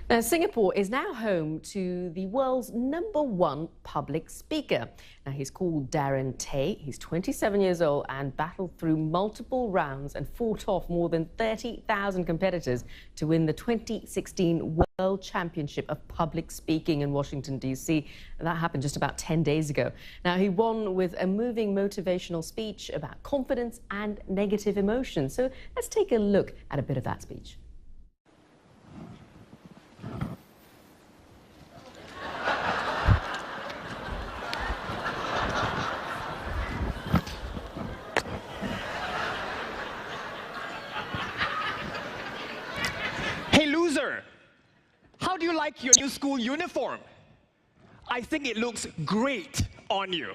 Now, Singapore is now home to the world's #1 public speaker. Now, he's called Darren Tay. He's 27 years old and battled through multiple rounds and fought off more than 30,000 competitors to win the 2016 World Championship of Public Speaking in Washington, D.C. And that happened just about 10 days ago. Now, he won with a moving motivational speech about confidence and negative emotions. So let's take a look at a bit of that speech. Hey, loser! How do you like your new school uniform? I think it looks great on you.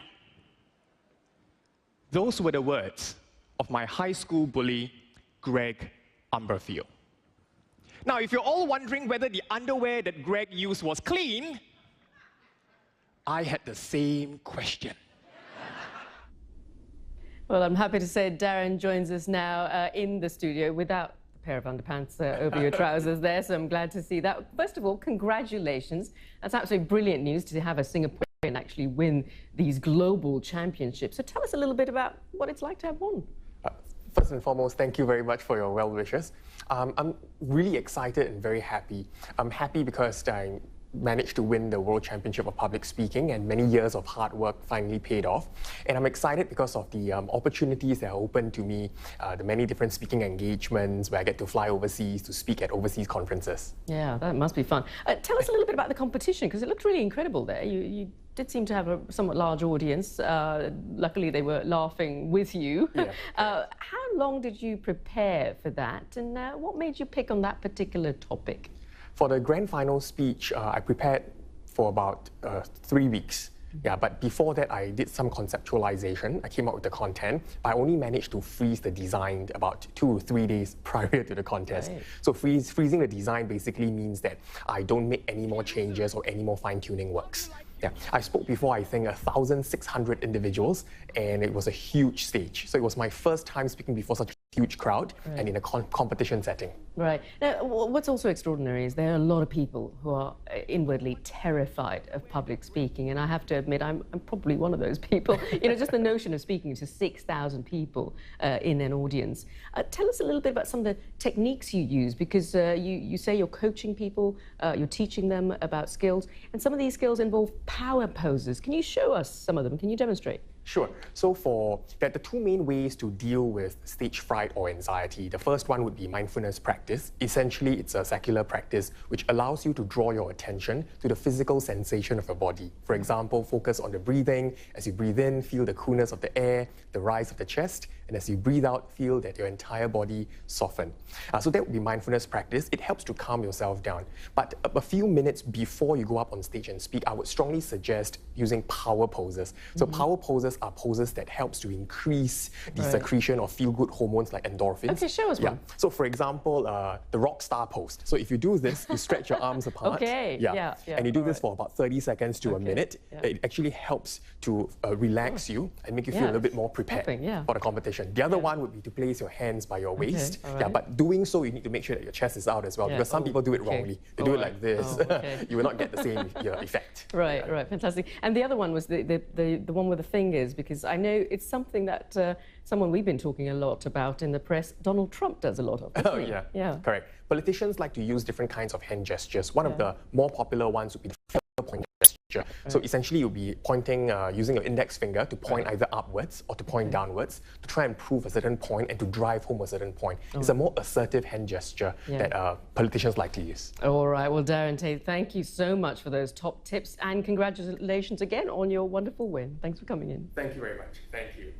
Those were the words of my high school bully, Greg Umberfield. Now, if you're all wondering whether the underwear that Greg used was clean, I had the same question. Well, I'm happy to say Darren joins us now in the studio without pair of underpants over your trousers there, so I'm glad to see that. First of all, congratulations. That's absolutely brilliant news to have a Singaporean actually win these global championships. So tell us a little bit about what it's like to have won. First and foremost, thank you very much for your well wishes. I'm really excited and very happy. I'm happy because I managed to win the World Championship of Public Speaking, and many years of hard work finally paid off. And I'm excited because of the opportunities that are open to me, the many different speaking engagements where I get to fly overseas to speak at overseas conferences. Yeah, that must be fun. Tell us a little bit about the competition, because it looked really incredible there. You did seem to have a somewhat large audience. Luckily, they were laughing with you. Yeah. How long did you prepare for that, and what made you pick on that particular topic? For the grand final speech, I prepared for about 3 weeks. Yeah, but before that, I did some conceptualization. I came up with the content, but I only managed to freeze the design about 2 or 3 days prior to the contest. Right. So freezing the design basically means that I don't make any more changes or any more fine-tuning works. Yeah, I spoke before, I think, 1,600 individuals, and it was a huge stage. So it was my first time speaking before such a huge crowd, right, and in a competition setting. Right. Now, what's also extraordinary is there are a lot of people who are inwardly terrified of public speaking, and I have to admit, I'm probably one of those people. You know, just the notion of speaking to 6,000 people in an audience. Tell us a little bit about some of the techniques you use, because you say you're coaching people, you're teaching them about skills, and some of these skills involve power poses. Can you show us some of them? Can you demonstrate? Sure. So there are the two main ways to deal with stage fright or anxiety. The first one would be mindfulness practice. Essentially, it's a secular practice which allows you to draw your attention to the physical sensation of your body. For example, focus on the breathing. As you breathe in, feel the coolness of the air, the rise of the chest, and as you breathe out, feel that your entire body soften. So that would be mindfulness practice. It helps to calm yourself down. But a few minutes before you go up on stage and speak, I would strongly suggest using power poses. So power poses are poses that helps to increase the secretion of feel-good hormones like endorphins. Okay, show us one. So for example, the rock star pose. So if you do this, you stretch your arms apart. Okay. Yeah. And you do this for about 30 seconds to a minute. Yeah. It actually helps to relax you and make you feel a little bit more prepared for the competition. The other one would be to place your hands by your waist. Yeah, but doing so, you need to make sure that your chest is out as well, because some people do it wrongly. They do it like this. You will not get the same effect. Right, fantastic. And the other one was the one with the fingers, because I know it's something that someone we've been talking a lot about in the press, Donald Trump does a lot of. Oh, yeah. Correct. Politicians like to use different kinds of hand gestures. One of the more popular ones would be the finger point gesture. Right. So essentially, you'll be pointing, using your index finger to point either upwards or to point downwards to try and prove a certain point and to drive home a certain point. It's a more assertive hand gesture that politicians like to use. All right. Well, Darren Tay, thank you so much for those top tips, and congratulations again on your wonderful win. Thanks for coming in. Thank you very much. Thank you.